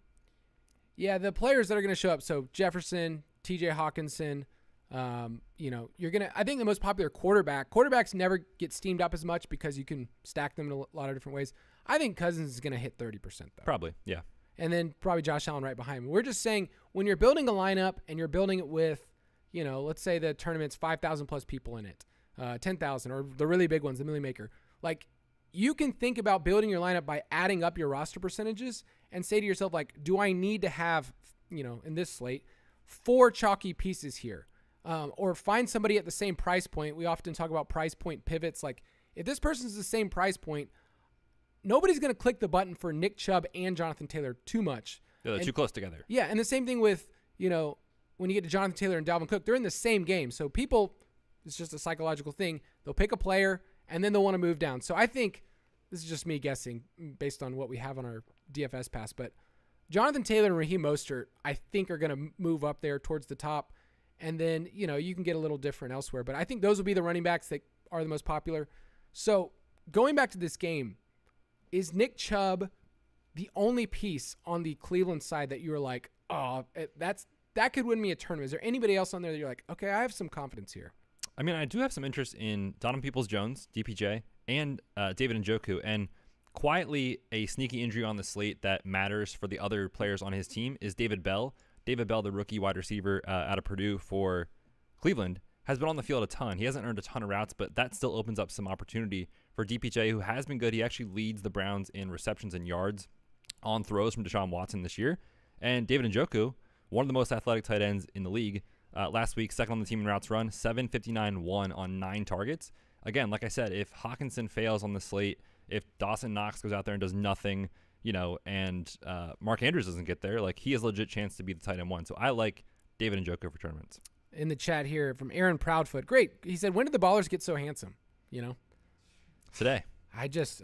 Yeah, the players that are going to show up, so Jefferson, TJ Hawkinson, you're going to, I think the most popular quarterbacks never get steamed up as much because you can stack them in a lot of different ways. I think Cousins is going to hit 30% though. Probably, yeah. And then probably Josh Allen right behind him. We're just saying when you're building a lineup and you're building it with, let's say the tournament's 5,000 plus people in it, 10,000, or the really big ones, the Millie Maker. Like, you can think about building your lineup by adding up your roster percentages and say to yourself, like, do I need to have, in this slate, 4 chalky pieces here? Or find somebody at the same price point. We often talk about price point pivots. Like, if this person's the same price point, nobody's going to click the button for Nick Chubb and Jonathan Taylor too much. Yeah, they're too close together. Yeah, and the same thing with, when you get to Jonathan Taylor and Dalvin Cook, they're in the same game. So people, it's just a psychological thing. They'll pick a player, and then they'll want to move down. So I think, this is just me guessing based on what we have on our DFS pass, but Jonathan Taylor and Raheem Mostert, I think, are going to move up there towards the top. And then, you can get a little different elsewhere. But I think those will be the running backs that are the most popular. So going back to this game, is Nick Chubb the only piece on the Cleveland side that you were like, oh, that could win me a tournament? Is there anybody else on there that you're like, okay, I have some confidence here? I mean, I do have some interest in Donovan Peoples-Jones, DPJ, and David Njoku. And quietly, a sneaky injury on the slate that matters for the other players on his team is David Bell. David Bell, the rookie wide receiver out of Purdue for Cleveland, has been on the field a ton. He hasn't earned a ton of routes, but that still opens up some opportunity for DPJ, who has been good. He actually leads the Browns in receptions and yards on throws from Deshaun Watson this year. And David Njoku, one of the most athletic tight ends in the league, last week, second on the team in routes run, 759-1 on 9 targets. Again, like I said, if Hawkinson fails on the slate, if Dawson Knox goes out there and does nothing, and Mark Andrews doesn't get there, like, he has a legit chance to be the tight end 1. So I like David Njoku for tournaments. In the chat here from Aaron Proudfoot. Great. He said, when did the ballers get so handsome? Today. I just,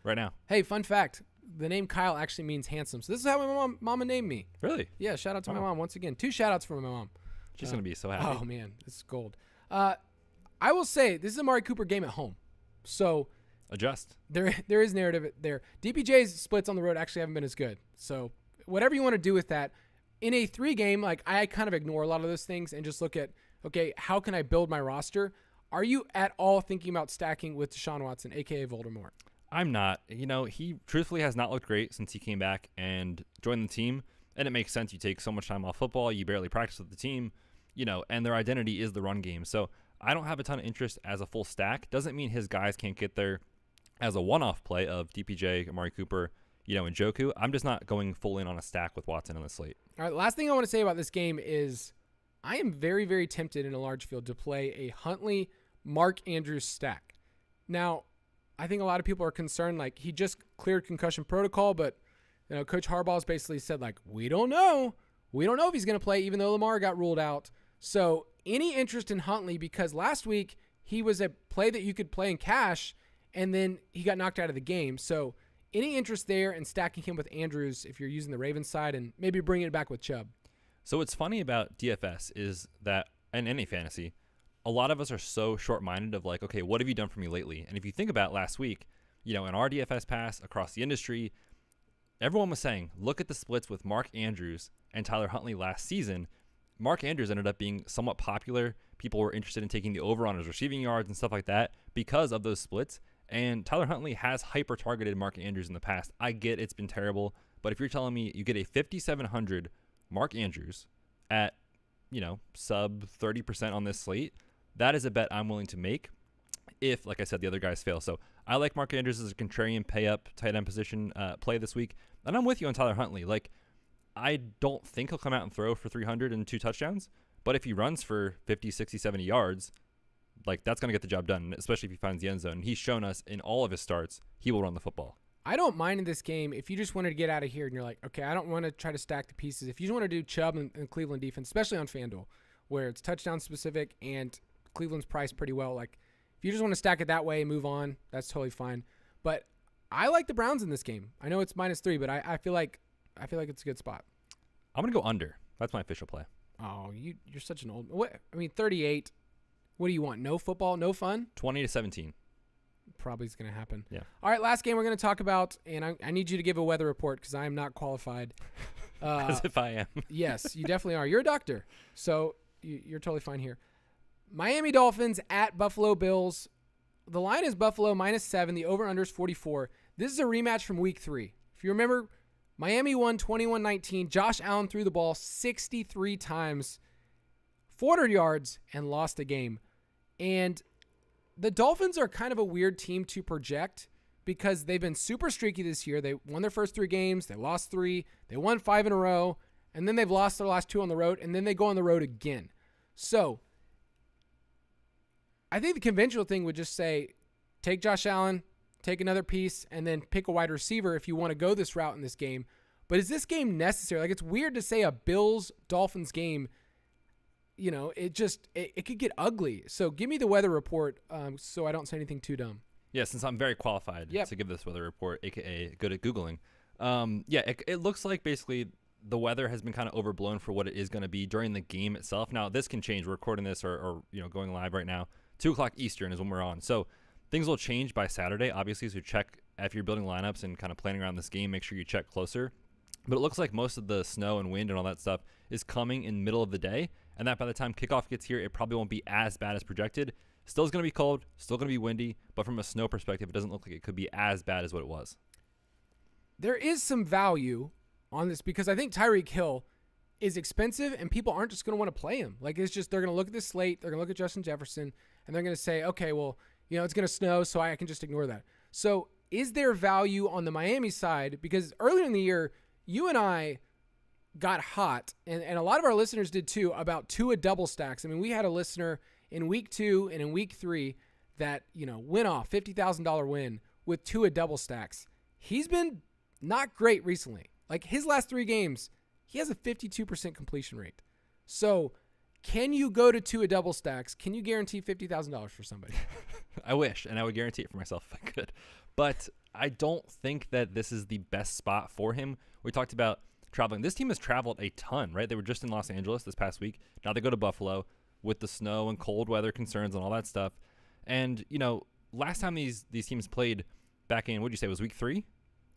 Right now. Hey, fun fact. The name Kyle actually means handsome. So this is how my mama named me. Really? Yeah, shout out to my mom once again. 2 shout outs from my mom. She's going to be so happy. Oh, man. This is gold. I will say, this is a Amari Cooper game at home. So adjust. There is narrative there. DPJ's splits on the road actually haven't been as good. So whatever you want to do with that. In a 3 game, like, I kind of ignore a lot of those things and just look at, okay, how can I build my roster? Are you at all thinking about stacking with Deshaun Watson, a.k.a. Voldemort? I'm not. He truthfully has not looked great since he came back and joined the team. And it makes sense. You take so much time off football. You barely practice with the team, and their identity is the run game. So I don't have a ton of interest as a full stack. Doesn't mean his guys can't get there as a one-off play of DPJ, Amari Cooper, and Joku. I'm just not going full in on a stack with Watson on the slate. All right, last thing I want to say about this game is I am very, very tempted in a large field to play a Huntley Mark Andrews stack. Now, I think a lot of people are concerned, like he just cleared concussion protocol, but Coach Harbaugh's basically said, like, we don't know. We don't know if he's going to play, even though Lamar got ruled out. So any interest in Huntley, because last week he was a play that you could play in cash, and then he got knocked out of the game. So any interest there in stacking him with Andrews if you're using the Ravens side and maybe bringing it back with Chubb? So what's funny about DFS is that, and any fantasy, a lot of us are so short-minded of like, okay, what have you done for me lately? And if you think about last week, in our DFS pass across the industry, everyone was saying, look at the splits with Mark Andrews and Tyler Huntley last season. Mark Andrews ended up being somewhat popular. People were interested in taking the over on his receiving yards and stuff like that because of those splits. And Tyler Huntley has hyper-targeted Mark Andrews in the past. I get it's been terrible, but if you're telling me you get a 5,700 Mark Andrews at, sub 30% on this slate, that is a bet I'm willing to make if, like I said, the other guys fail. So I like Mark Andrews as a contrarian pay-up tight end position play this week. And I'm with you on Tyler Huntley. Like, I don't think he'll come out and throw for 300 and 2 touchdowns, but if he runs for 50, 60, 70 yards, like that's going to get the job done, especially if he finds the end zone. And he's shown us in all of his starts, he will run the football. I don't mind in this game if you just wanted to get out of here and you're like, okay, I don't want to try to stack the pieces. If you just want to do Chubb and Cleveland defense, especially on FanDuel, where it's touchdown specific and Cleveland's priced pretty well, like if you just want to stack it that way and move on, that's totally fine. But I like the Browns in this game. I know it's -3, but I feel like it's a good spot. I'm going to go under. That's my official play. Oh, you're such an old. What? 38. What do you want? No football, no fun? 20-17. Probably is going to happen. Yeah. All right, last game we're going to talk about, and I need you to give a weather report because I am not qualified. As if I am. Yes, you definitely are. You're a doctor, so you're totally fine here. Miami Dolphins at Buffalo Bills. The line is Buffalo -7. The over-under is 44. This is a rematch from Week 3. If you remember, Miami won 21-19. Josh Allen threw the ball 63 times, 400 yards, and lost the game. And the Dolphins are kind of a weird team to project because they've been super streaky this year. They won their first 3 games. They lost 3. They won 5 in a row. And then they've lost their last 2 on the road. And then they go on the road again. So I think the conventional thing would just say, take Josh Allen, take another piece, and then pick a wide receiver if you want to go this route in this game. But is this game necessary? Like, it's weird to say a Bills-Dolphins game, it could get ugly. So give me the weather report so I don't say anything too dumb. Yeah, since I'm very qualified to give this weather report, a.k.a. good at Googling. It looks like basically the weather has been kind of overblown for what it is going to be during the game itself. Now, this can change. We're recording this or going live right now. 2 o'clock Eastern is when we're on. So things will change by Saturday, obviously, so check if you're building lineups and kind of planning around this game, make sure you check closer. But it looks like most of the snow and wind and all that stuff is coming in the middle of the day, and that by the time kickoff gets here, it probably won't be as bad as projected. Still is going to be cold, still going to be windy, but from a snow perspective, it doesn't look like it could be as bad as what it was. There is some value on this because I think Tyreek Hill is expensive, and people aren't just going to want to play him. Like, it's just they're going to look at this slate, they're going to look at Justin Jefferson, and they're going to say, okay, well, it's going to snow, so I can just ignore that. So is there value on the Miami side? Because earlier in the year, you and I got hot, and a lot of our listeners did too, about Tua double stacks. I mean, we had a listener in week 2 and in week 3 that, went off, $50,000 win with Tua double stacks. He's been not great recently. Like, his last 3 games, he has a 52% completion rate. So can you go to Tua double stacks? Can you guarantee $50,000 for somebody? I wish, and I would guarantee it for myself if I could. But I don't think that this is the best spot for him. We talked about traveling. This team has traveled a ton, right? They were just in Los Angeles this past week. Now they go to Buffalo with the snow and cold weather concerns and all that stuff. And, last time these teams played back in, what did you say, it was week 3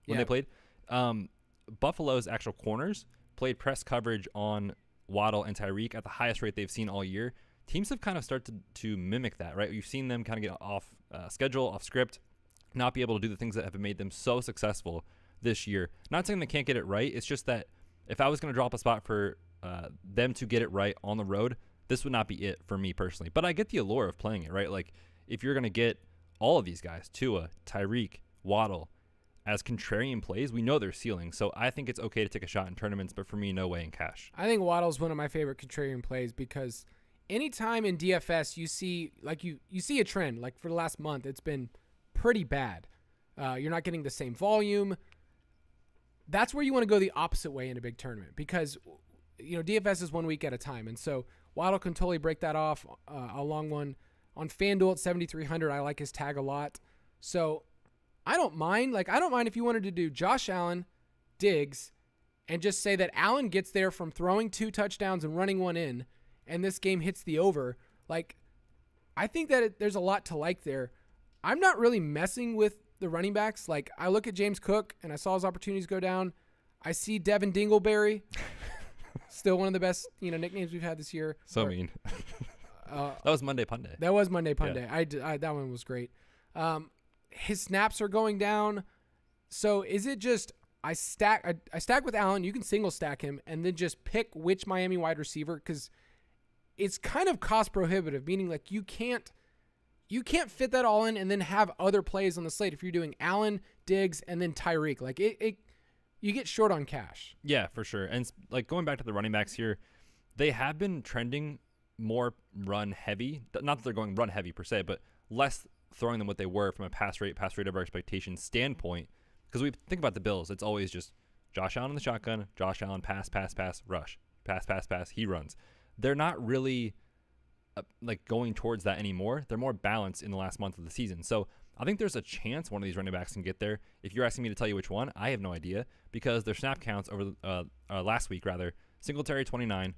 when they played? Buffalo's actual corners played press coverage on Waddle and Tyreek at the highest rate they've seen all year. teams have kind of started to mimic that, right? You've seen them kind of get off schedule, off script, not be able to do the things that have made them so successful this year. Not saying they can't get it right. It's just that if I was going to drop a spot for them to get it right on the road, this would not be it for me personally. But I get the allure of playing it, right? Like if you're going to get all of these guys, Tua, Tyreek, Waddle, as contrarian plays, we know they're ceiling. So I think it's okay to take a shot in tournaments, but for me, no way in cash. I think Waddle's one of my favorite contrarian plays because anytime in DFS you see you see a trend. Like for the last month, it's been pretty bad. You're not getting the same volume. That's where you want to go the opposite way in a big tournament because DFS is 1 week at a time, and so Waddle can totally break that off. A long one on FanDuel at 7,300. I like his tag a lot, so I don't mind. Like I don't mind if you wanted to do Josh Allen, Diggs, and just say that Allen gets there from throwing 2 touchdowns and running 1 in, and this game hits the over. Like I think that there's a lot to like there. I'm not really messing with the running backs. Like I look at James Cook and I saw his opportunities go down. I see Devin Dingleberry, still one of the best nicknames we've had this year. Mean. That was Monday Punday. That was Monday Punday. Yeah. I that one was great. His snaps are going down. So is it just I stack with Allen? You can single stack him and then just pick which Miami wide receiver because it's kind of cost prohibitive. Meaning like you can't fit that all in and then have other plays on the slate if you're doing Allen, Diggs, and then Tyreek. Like you get short on cash. Yeah, for sure. And like going back to the running backs here, they have been trending more run heavy. Not that they're going run heavy per se, but less throwing them what they were from a pass rate over expectation standpoint. Because we think about the Bills, it's always just Josh Allen in the shotgun, Josh Allen pass, rush, pass, he runs. They're not really like going towards that anymore. They're more balanced in the last month of the season. So I think there's a chance one of these running backs can get there. If you're asking me to tell you which one, I have no idea because their snap counts over last week Singletary 29,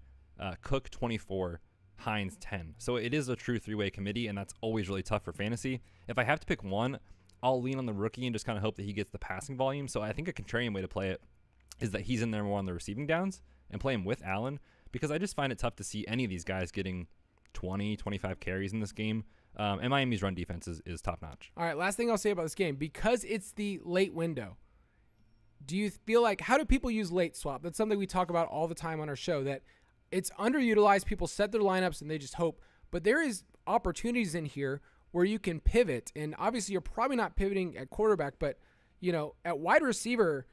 Cook 24, Hines 10. So it is a true 3-way committee, and that's always really tough for fantasy. If I have to pick one, I'll lean on the rookie and just kind of hope that he gets the passing volume. So I think a contrarian way to play it is that he's in there more on the receiving downs and play him with Allen because I just find it tough to see any of these guys getting 20, 25 carries in this game. And Miami's run defense is top-notch. All right, last thing I'll say about this game. Because it's the late window, do you feel like, how do people use late swap? That's something we talk about all the time on our show, that it's underutilized. People set their lineups and they just hope. But there is opportunities in here where you can pivot. And obviously you're probably not pivoting at quarterback, but, at wide receiver,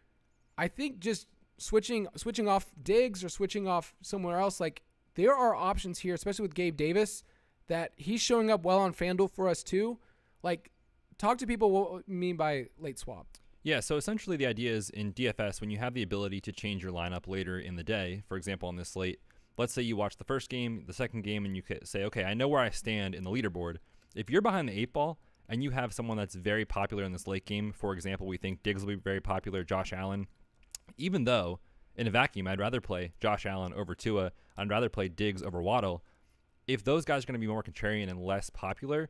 I think just switching off Diggs or switching off somewhere else, like, there are options here, especially with Gabe Davis, that he's showing up well on FanDuel for us too. Like, talk to people what you mean by late swap. Yeah, so essentially the idea is in DFS, when you have the ability to change your lineup later in the day, for example, on this slate, let's say you watch the first game, the second game, and you could say, okay, I know where I stand in the leaderboard. If you're behind the 8-ball and you have someone that's very popular in this late game, for example, we think Diggs will be very popular, Josh Allen, even though in a vacuum, I'd rather play Josh Allen over Tua. I'd rather play Diggs over Waddle. If those guys are going to be more contrarian and less popular,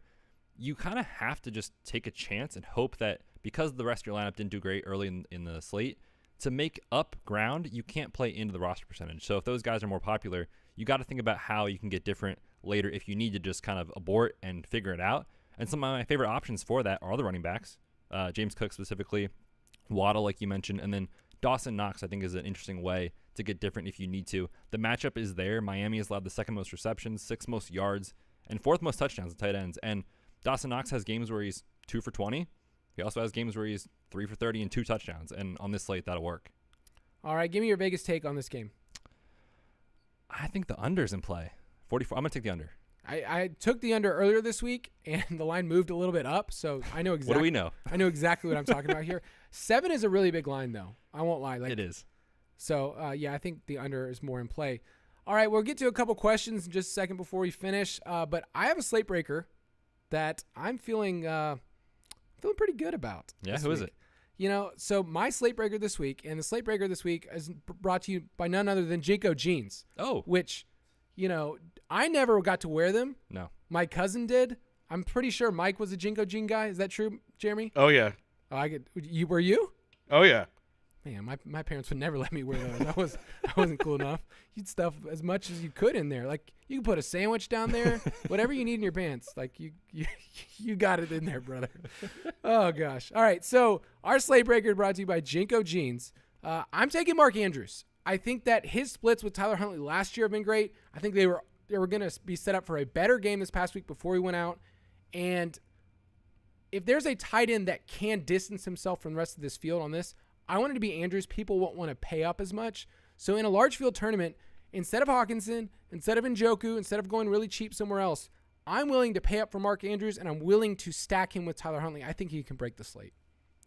you kind of have to just take a chance and hope that because the rest of your lineup didn't do great early in the slate, to make up ground, you can't play into the roster percentage. So if those guys are more popular, you got to think about how you can get different later if you need to just kind of abort and figure it out. And some of my favorite options for that are the running backs, James Cook specifically, Waddle, like you mentioned, and then Dawson Knox, I think, is an interesting way to get different if you need to. The matchup is there. Miami has allowed the 2nd most receptions, 6th most yards, and 4th most touchdowns at tight ends. And Dawson Knox has games where he's 2 for 20. He also has games where he's 3 for 30 and 2 touchdowns. And on this slate, that'll work. All right, give me your Vegas take on this game. I think the under's in play. 44. I'm going to take the under. I took the under earlier this week, and the line moved a little bit up, so I know exactly. What do we know? I know exactly what I'm talking about here. 7 is a really big line, though. I won't lie. It is. So, yeah, I think the under is more in play. All right, we'll get to a couple questions in just a second before we finish. But I have a slate breaker that I'm feeling pretty good about. Yeah, who is it? So my slate breaker this week, and the slate breaker this week is brought to you by none other than Jinko jeans. Oh. Which, I never got to wear them. No. My cousin did. I'm pretty sure Mike was a Jinko jean guy. Is that true, Jeremy? Oh, yeah. Oh, were you? Oh, yeah. Man, my parents would never let me wear those. I wasn't cool enough. You'd stuff as much as you could in there. Like you can put a sandwich down there, whatever you need in your pants. Like you got it in there, brother. Oh gosh. All right. So our Slate Breaker brought to you by Jinko Jeans. I'm taking Mark Andrews. I think that his splits with Tyler Huntley last year have been great. I think they were going to be set up for a better game this past week before he went out. And if there's a tight end that can distance himself from the rest of this field on this, I want it to be Andrews. People won't want to pay up as much. So in a large field tournament, instead of Hawkinson, instead of Njoku, instead of going really cheap somewhere else, I'm willing to pay up for Mark Andrews, and I'm willing to stack him with Tyler Huntley. I think he can break the slate.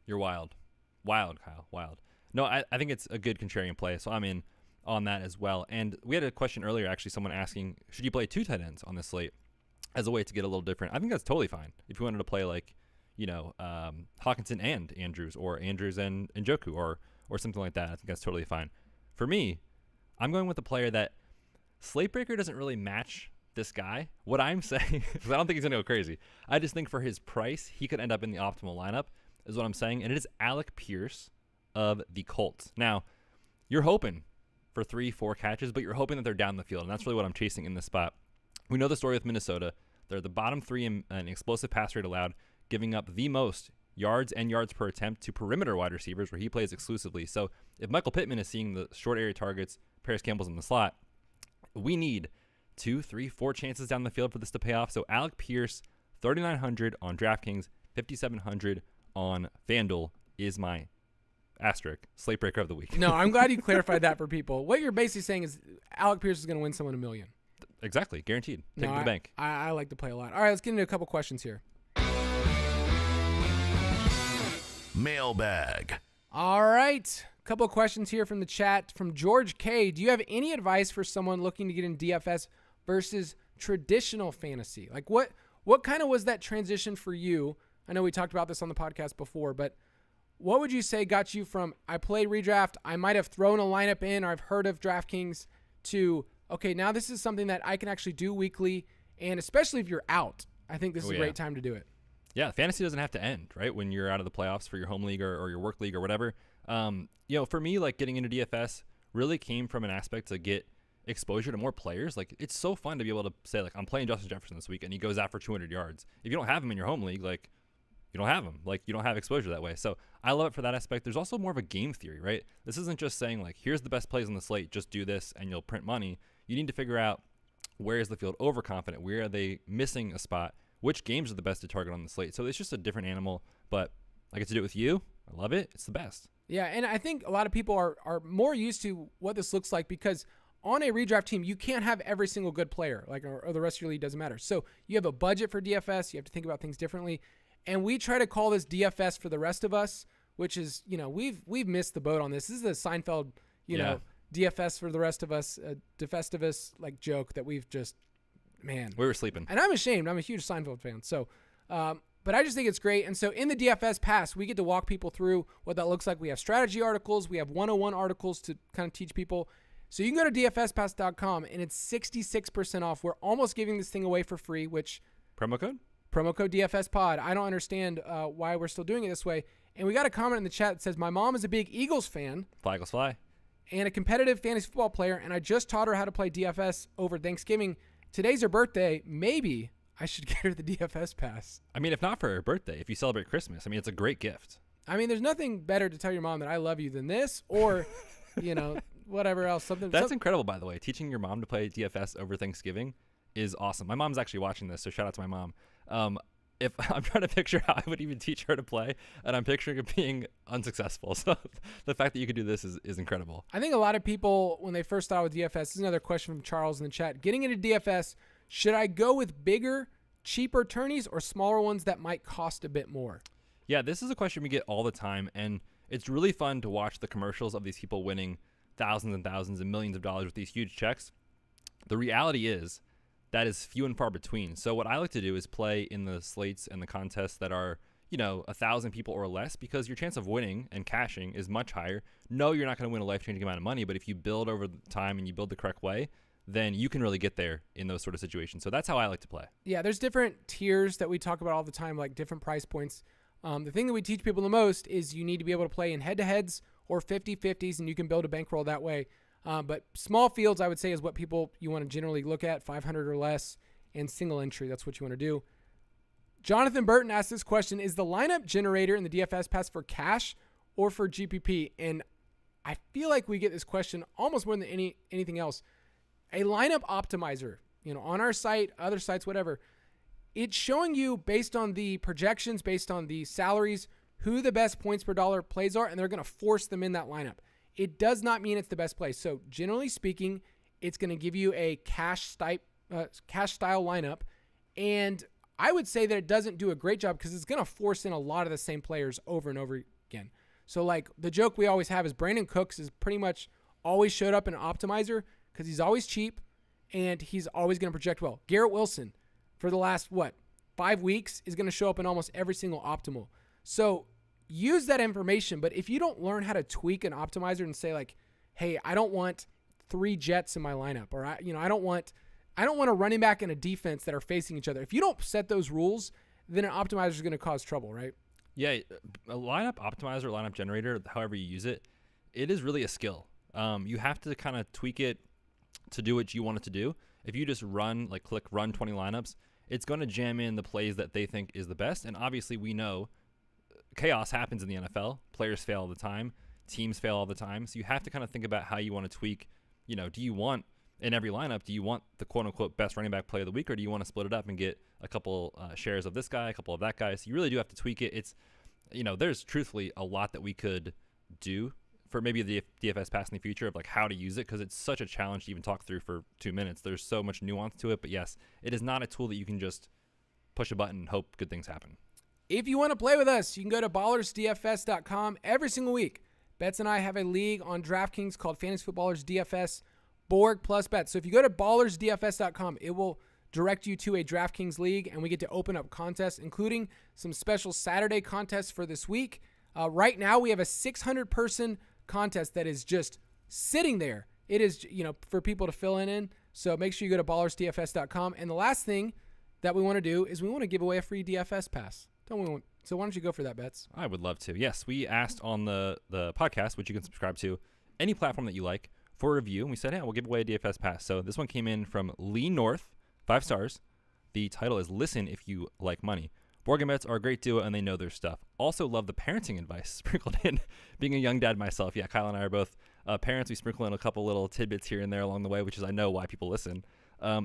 You're wild. Wild, Kyle. Wild. No, I think it's a good contrarian play, so I'm in on that as well. And we had a question earlier, actually, someone asking, should you play 2 tight ends on this slate as a way to get a little different? I think that's totally fine. If you wanted to play like, Hawkinson and Andrews, or Andrews and Njoku, or something like that, I think that's totally fine. For me, I'm going with a player that Slate Breaker doesn't really match this guy. What I'm saying, because I don't think he's going to go crazy. I just think for his price, he could end up in the optimal lineup, is what I'm saying. And it is Alec Pierce of the Colts. Now, you're hoping for 3-4 catches, but you're hoping that they're down the field. And that's really what I'm chasing in this spot. We know the story with Minnesota. They're the bottom 3 in an explosive pass rate allowed, giving up the most yards and yards per attempt to perimeter wide receivers, where he plays exclusively. So if Michael Pittman is seeing the short area targets, Paris Campbell's in the slot, we need 2, 3, 4 chances down the field for this to pay off. So Alec Pierce, 3,900 on DraftKings, 5,700 on FanDuel is my asterisk Slate Breaker of the week. No, I'm glad you clarified that for people. What you're basically saying is Alec Pierce is going to win someone $1 million. Exactly. Guaranteed. Take it to the bank. I like to play a lot. All right, let's get into a couple questions here. Mailbag. All right. A couple of questions here from the chat from George K. Do you have any advice for someone looking to get in DFS versus traditional fantasy? Like what kind of was that transition for you? I know we talked about this on the podcast before, but what would you say got you from I played redraft, I might have thrown a lineup in, or I've heard of DraftKings, to, okay, now this is something that I can actually do weekly, and especially if you're out, I think this is a great time to do it. Yeah, fantasy doesn't have to end, right, when you're out of the playoffs for your home league or your work league or whatever. For me, like getting into DFS really came from an aspect to get exposure to more players. Like it's so fun to be able to say, like, I'm playing Justin Jefferson this week and he goes out for 200 yards. If you don't have him in your home league, like you don't have him. Like you don't have exposure that way. So I love it for that aspect. There's also more of a game theory, right? This isn't just saying like, here's the best plays on the slate, just do this and you'll print money. You need to figure out where is the field overconfident, where are they missing a spot, which games are the best to target on the slate. So it's just a different animal, but I get to do it with you. I love it. It's the best. Yeah, and I think a lot of people are more used to what this looks like because on a redraft team, you can't have every single good player, like or the rest of your league doesn't matter. So you have a budget for DFS. You have to think about things differently. And we try to call this DFS for the rest of us, which is, we've missed the boat on this. This is a Seinfeld, DFS for the rest of us, Defestivus like joke that we've just, man. We were sleeping. And I'm ashamed. I'm a huge Seinfeld fan. So, but I just think it's great. And so in the DFS pass, we get to walk people through what that looks like. We have strategy articles. We have 101 articles to kind of teach people. So you can go to dfspass.com and it's 66% off. We're almost giving this thing away for free, which promo code DFSPod. I don't understand why we're still doing it this way. And we got a comment in the chat that says, my mom is a big Eagles fan. Fly Eagles fly. And a competitive fantasy football player. And I just taught her how to play DFS over Thanksgiving. Today's her birthday. Maybe I should get her the DFS pass. I mean, if not for her birthday, if you celebrate Christmas, I mean, it's a great gift. I mean, there's nothing better to tell your mom that I love you than this, or, whatever else. That's incredible, by the way. Teaching your mom to play DFS over Thanksgiving is awesome. My mom's actually watching this, so shout out to my mom. If I'm trying to picture how I would even teach her to play, and I'm picturing it being unsuccessful. So the fact that you could do this is incredible. I think a lot of people, when they first start with DFS, this is another question from Charles in the chat. Getting into DFS, should I go with bigger, cheaper tourneys or smaller ones that might cost a bit more? Yeah, this is a question we get all the time, and it's really fun to watch the commercials of these people winning thousands and thousands and millions of dollars with these huge checks. The reality is that is few and far between. So what I like to do is play in the slates and the contests that are, 1,000 people or less, because your chance of winning and cashing is much higher. No, you're not going to win a life-changing amount of money, but if you build over time and you build the correct way, then you can really get there in those sort of situations. So that's how I like to play. Yeah, there's different tiers that we talk about all the time, like different price points. The thing that we teach people the most is you need to be able to play in head-to-heads or 50-50s, and you can build a bankroll that way. But small fields, I would say, is what you want to generally look at, 500 or less, and single entry. That's what you want to do. Jonathan Burton asked this question: is the lineup generator in the DFS pass for cash or for GPP? And I feel like we get this question almost more than anything else. A lineup optimizer, on our site, other sites, whatever, it's showing you based on the projections, based on the salaries, who the best points per dollar plays are, and they're going to force them in that lineup. It does not mean it's the best play. So generally speaking, it's going to give you a cash style lineup, and I would say that it doesn't do a great job because it's going to force in a lot of the same players over and over again. So like the joke we always have is Brandon Cooks is pretty much always showed up in an optimizer because he's always cheap and he's always going to project well. Garrett Wilson for the last, 5 weeks is going to show up in almost every single optimal. So use that information, but if you don't learn how to tweak an optimizer and say like, hey, I don't want 3 Jets in my lineup, or I don't want a running back and a defense that are facing each other. If you don't set those rules, then an optimizer is going to cause trouble, right? Yeah, a lineup optimizer, lineup generator, however you use it, it is really a skill. You have to kind of tweak it to do what you want it to do. If you just click run 20 lineups, it's going to jam in the plays that they think is the best. And obviously we know chaos happens in the NFL. Players fail all the time. Teams fail all the time. So you have to kind of think about how you want to tweak. Do you want in every lineup, do you want the quote-unquote best running back play of the week, or do you want to split it up and get a couple shares of this guy, a couple of that guy? So you really do have to tweak it. It's, there's truthfully a lot that we could do for maybe the DFS pass in the future of like how to use it, because it's such a challenge to even talk through for 2 minutes. There's so much nuance to it. But yes, it is not a tool that you can just push a button and hope good things happen. If you want to play with us, you can go to ballersdfs.com every single week. Betz and I have a league on DraftKings called Fantasy Footballers DFS Borg plus Betz. So if you go to ballersdfs.com, it will direct you to a DraftKings league, and we get to open up contests, including some special Saturday contests for this week. Right now, we have a 600-person contest that is just sitting there. It is, for people to fill in. So make sure you go to ballersdfs.com. And the last thing that we want to do is we want to give away a free DFS pass. So why don't you go for that, Betz? I would love to. Yes, we asked on the podcast, which you can subscribe to, any platform that you like, for a review, and we said, we'll give away a DFS pass. So this one came in from Lee North, 5 stars. The title is Listen If You Like Money. Borg and Betz are a great duo, and they know their stuff. Also love the parenting advice sprinkled in. Being a young dad myself, Kyle and I are both parents. We sprinkle in a couple little tidbits here and there along the way, which is I know why people listen.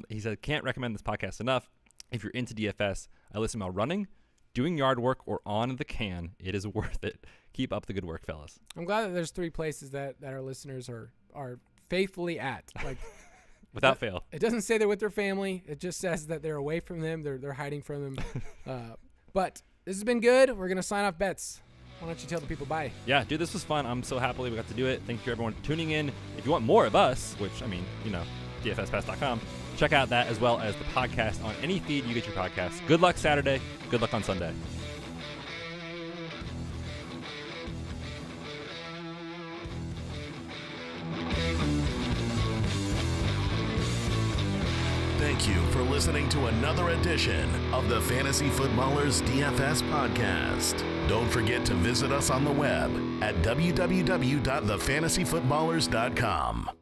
He said, can't recommend this podcast enough. If you're into DFS, I listen while running, doing yard work, or on the can. It is worth it. Keep up the good work, fellas. I'm glad that there's 3 places that our listeners are faithfully at, like without fail. It doesn't say they're with their family. It just says that they're away from them. They're hiding from them. But this has been good. We're gonna sign off, Betz. Why don't you tell the people bye? Yeah, dude, this was fun. I'm so happy we got to do it. Thank you everyone for tuning in. If you want more of us, which DFSpass.com, check out that as well as the podcast on any feed you get your podcast. Good luck Saturday. Good luck on Sunday. Thank you for listening to another edition of the Fantasy Footballers DFS podcast. Don't forget to visit us on the web at www.thefantasyfootballers.com.